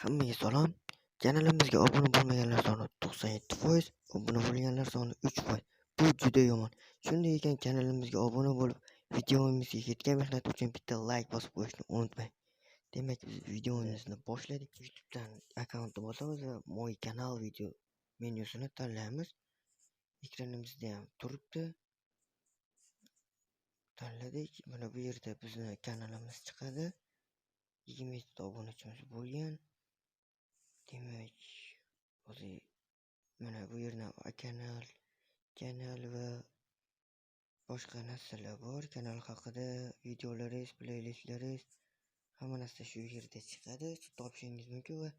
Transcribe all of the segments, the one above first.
Hammaga salom. Kanalimizga obuna bo'lmaganlar soni 97%, obuna bo'lganlar soni 3%. Bu juda yomon. Shunday ekan kanalimizga obuna bo'lib, videomizga yetgan mehnat uchun bitta like bosib qo'yishni unutmang. Demak, biz videomizni boshladik. YouTubedan akkauntni bosamiz va Moy kanal video menyusini tanlaymiz. Ekranimizda ham turibdi. Tanladik. Mana bu yerda bizni kanalimiz chiqadi. 20 ta obunachimiz bo'lgan. Demak, hozir mana bu yerda kanal va boshqa narsalar bor. Kanal haqida videolaringiz, playlistlaringiz hamma narsa shu yerda chiqadi. Topishingiz mumkin va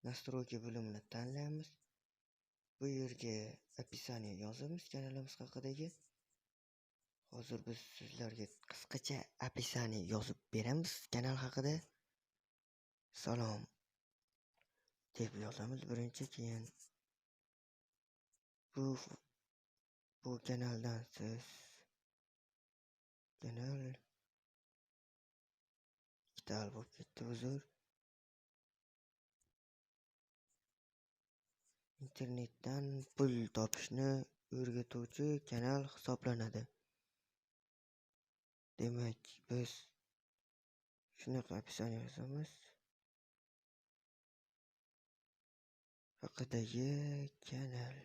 настройки bo'limini tanlaymiz. Bu yerga описание yozamiz kanalimiz haqidagi. Hozir biz sizlarga qisqacha описание yozib beramiz kanal haqida. Salom deb yozamiz birinchi, keyin bu kanaldan siz kanal ikkita bo'lib ketdi, uzr. Internetdan pul topishni o'rgatuvchi kanal hisoblanadi. Demak, biz shunaqa описание yozamiz. Haqidagi kanal.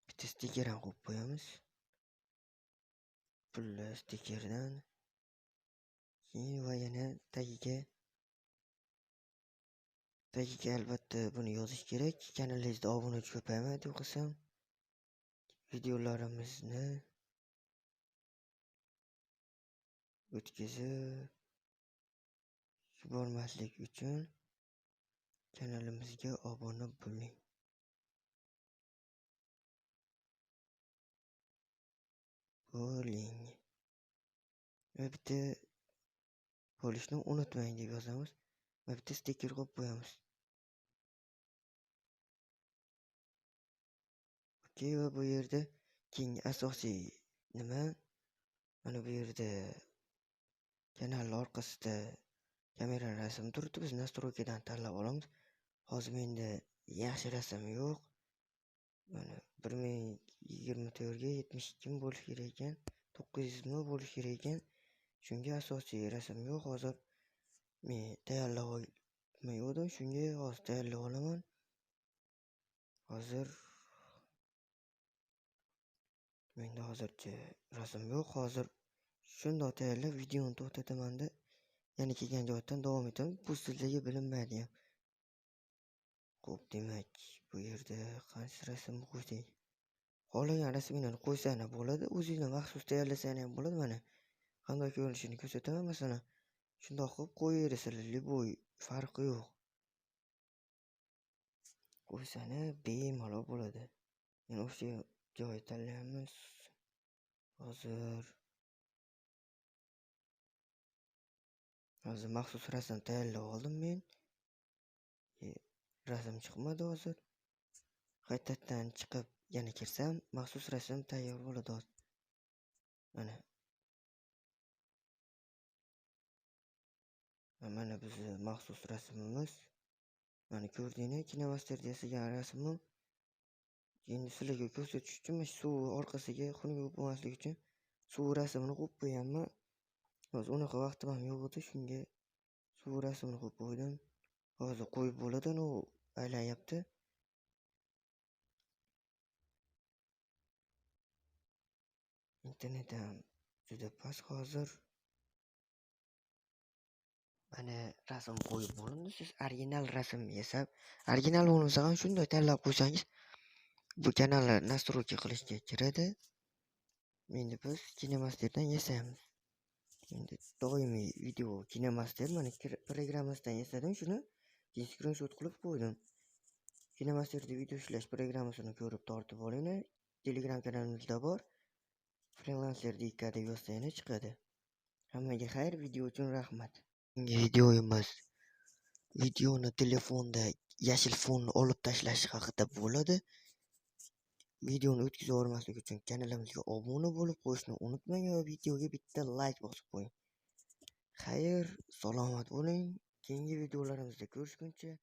Bitta stiker ham qo'yib qo'yamiz. Pulli stikerdan. Keyin va yana tagiga albatta buni yozish kerak. Kanalingizda obunachi ko'paymaydi qilsam. Videolarimizni o'tkazib yubormaslik uchun kanalimizga obuna bo'ling. Va bitta bo'lishni unutmang deb yozamiz. Va bitta stiker qo'yib qo'yamiz. Okey, va bu yerda keng asosiy nima? Mana bu yerda kanal orqasida kamera rasmi turibdi. Biz настройкаdan tanlab olamiz. Hozir menda yaxshi rasm yo'q. Mana 1024 ga 72 bo'lish kerak ekan. 900 bo'lish kerak ekan. Shunga asosiy rasm yo'q. Hozir men tayyorlab olmaydim. Shunga hozir tayyorlab olaman. Hozir menda hozircha rasm yo'q. Hozir shundoq tayyorlab videoni to'xtataman-da, yana kelgan joydan davom etamiz. Bu sizlarga bilinmaydi ham. Xo'p, demak, bu yerda qancha rasm qo'ysak, xohlagan rasminglarni qo'ysang ham bo'ladi. O'zingizlar maxsus tayyorlasang ham bo'ladi. Mana qanday ko'rinishini ko'rsataman. Masalan, shundoq qilib qo'yaverasizlar. Liboy farqi yo'q. Qo'ysani bemalol bo'ladi. Yana o'sha joy tanlaymiz. Hozir maxsus rasm tayyorlab oldim men. Rasm chiqmadi hozir. Qaytadan chiqib yana kirsam maxsus rasm tayyor bo'ladi hozir. Mana bizning maxsus rasmimiz. Mana ko'rdinglar, KinoMaster degan rasmim. Endi sizlarga ko'rsatish uchun mana suv orqasiga xunuk bo'lmaslik uchun suv rasmini qo'yib qo'yganman. Hozir unaqa vaqtim ham yo'q edi, shunga suv rasmini qo'yib qo'ydim. Hozir qo'yib bo'ladi, u aylanyapti. Internet ham juda past hozir. Mana rasm qo'yib bo'lindi. Siz original rasm yasab, original bo'lmasa ham shunday tanlab qo'ysangiz bu kanalni настройки qilishga kiradi. Endi biz KinoMasterdan yasaymiz. Endi doimiy video KinoMaster mana programmasidan yasadim, shuni screenshot qilib qo'ydim. KinoMasterda video ishlash programmasini ko'rib tortib olinglar. Telegram kanalimizda bor. Freelancer deb yozsangiz chiqadi. Hammaga xayr, video uchun rahmat. Videomiz videoni telefonda yashil fonni olib tashlash haqida bo'ladi. Videoni o'tkazib yubormaslik uchun kanalimizga obuna bo'lib qo'yishni unutmang va videoga bitta like bosib qo'ying. Xayr, salomat bo'ling. Keyingi videolarimizda ko'rishguncha